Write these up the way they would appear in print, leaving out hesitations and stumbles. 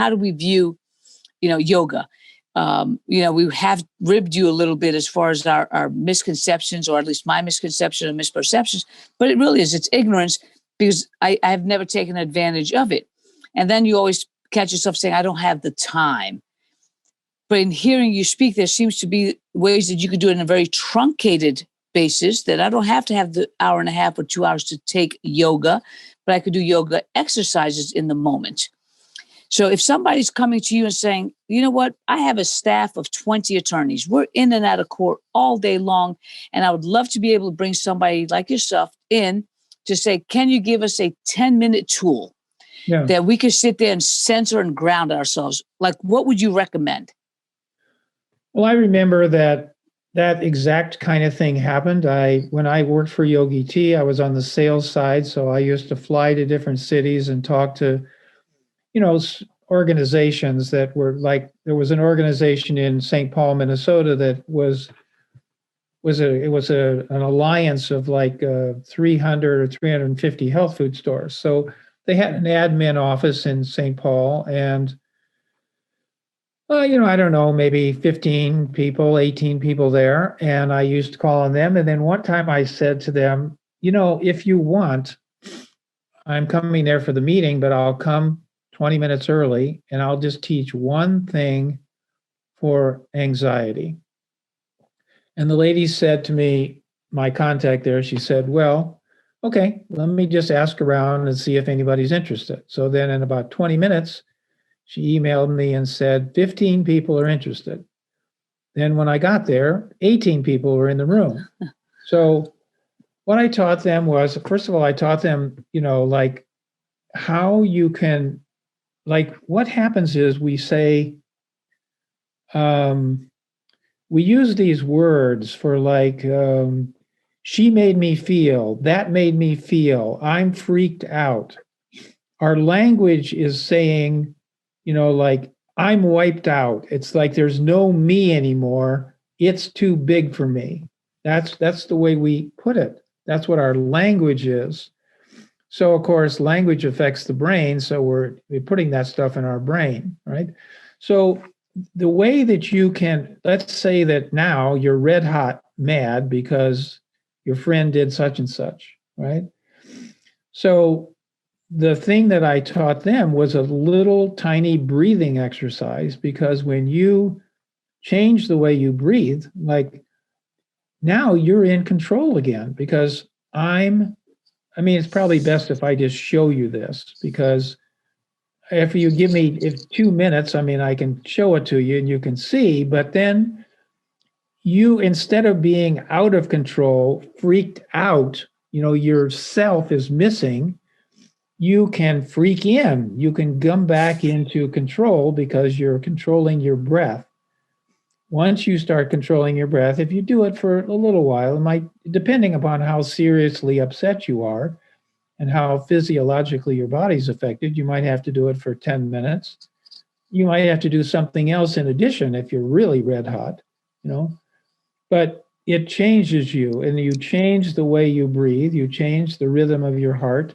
how do we view, yoga? We have ribbed you a little bit as far as our misconceptions, or at least my misconception and misperceptions, but it really is, it's ignorance, because I have never taken advantage of it. And then you always catch yourself saying, I don't have the time. But in hearing you speak, there seems to be ways that you could do it in a very truncated basis, that I don't have to have the hour and a half or 2 hours to take yoga, but I could do yoga exercises in the moment. So if somebody's coming to you and saying, you know what, I have a staff of 20 attorneys. We're in and out of court all day long. And I would love to be able to bring somebody like yourself in to say, can you give us a 10-minute tool that we could sit there and center and ground ourselves? Like, what would you recommend? Well, I remember that exact kind of thing happened. When I worked for Yogi T, I was on the sales side. So I used to fly to different cities and talk to organizations that were like, there was an organization in St. Paul, Minnesota that was an alliance of like 300 or 350 health food stores. So they had an admin office in St. Paul, and I don't know, maybe 15 people, 18 people there. And I used to call on them. And then one time I said to them, if you want, I'm coming there for the meeting, but I'll come 20 minutes early, and I'll just teach one thing for anxiety. And the lady said to me, my contact there, she said, well, okay, let me just ask around and see if anybody's interested. So then in about 20 minutes, she emailed me and said, 15 people are interested. Then when I got there, 18 people were in the room. So what I taught them was, first of all, I taught them, like how you can, like what happens is we say, we use these words for like, she made me feel, that made me feel, I'm freaked out. Our language is saying, like, I'm wiped out. It's like there's no me anymore. It's too big for me. That's the way we put it. That's what our language is. So, of course, language affects the brain. So we're putting that stuff in our brain, right? So the way that you can, let's say that now you're red hot mad because your friend did such and such, right? So the thing that I taught them was a little tiny breathing exercise, because when you change the way you breathe, like now you're in control again, because it's probably best if I just show you this, because if you give me 2 minutes, I can show it to you and you can see, but then you, instead of being out of control, freaked out, your self is missing, you can freak in, you can come back into control because you're controlling your breath. Once you start controlling your breath, if you do it for a little while, it might, depending upon how seriously upset you are and how physiologically your body's affected, you might have to do it for 10 minutes. You might have to do something else in addition if you're really red hot, but it changes you, and you change the way you breathe, you change the rhythm of your heart,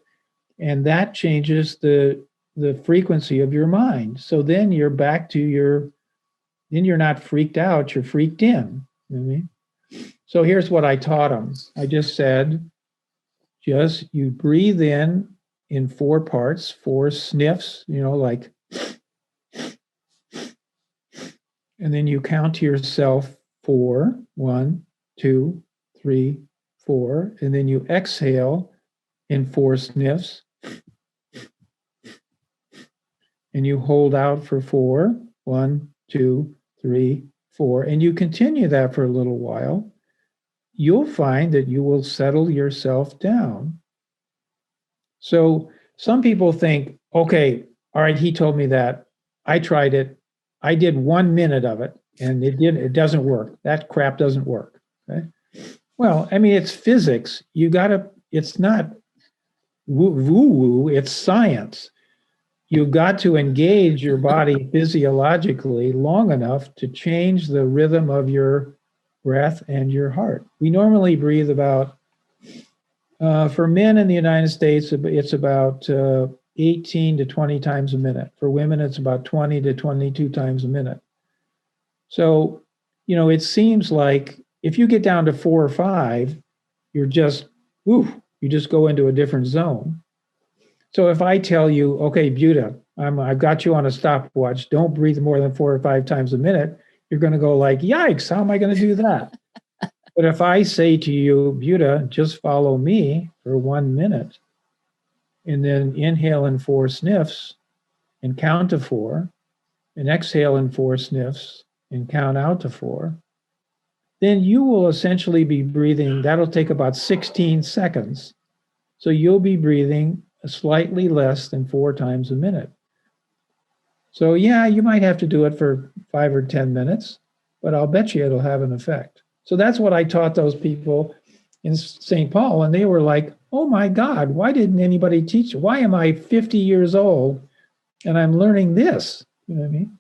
and that changes the frequency of your mind. So then you're back to then you're not freaked out, you're freaked in. You know what I mean? So here's what I taught them. I just said, you breathe in 4 parts, 4 sniffs, like, and then you count to yourself 4, 1, 2, 3, 4, and then you exhale in 4 sniffs, and you hold out for 4, 1, 2, 3, 4, and you continue that for a little while. You'll find that you will settle yourself down. So some people think, okay, all right, he told me that. I tried it. I did 1 minute of it, and it doesn't work. That crap doesn't work. Okay? Well, it's physics. It's not woo-woo, it's science. You've got to engage your body physiologically long enough to change the rhythm of your breath and your heart. We normally breathe about, for men in the United States, it's about 18 to 20 times a minute. For women, it's about 20 to 22 times a minute. So, it seems like if you get down to 4 or 5, you're just, you just go into a different zone. So if I tell you, okay, Buta, I've got you on a stopwatch, don't breathe more than 4 or 5 times a minute, you're going to go like, yikes, how am I going to do that? But if I say to you, Buta, just follow me for 1 minute, and then inhale in 4 sniffs and count to 4, and exhale in 4 sniffs and count out to 4, then you will essentially be breathing, that'll take about 16 seconds. So you'll be breathing slightly less than 4 times a minute. So yeah, you might have to do it for 5 or 10 minutes, but I'll bet you it'll have an effect. So that's what I taught those people in St. Paul, and they were like, oh my God, why didn't anybody teach? Why am I 50 years old and I'm learning this? You know what I mean?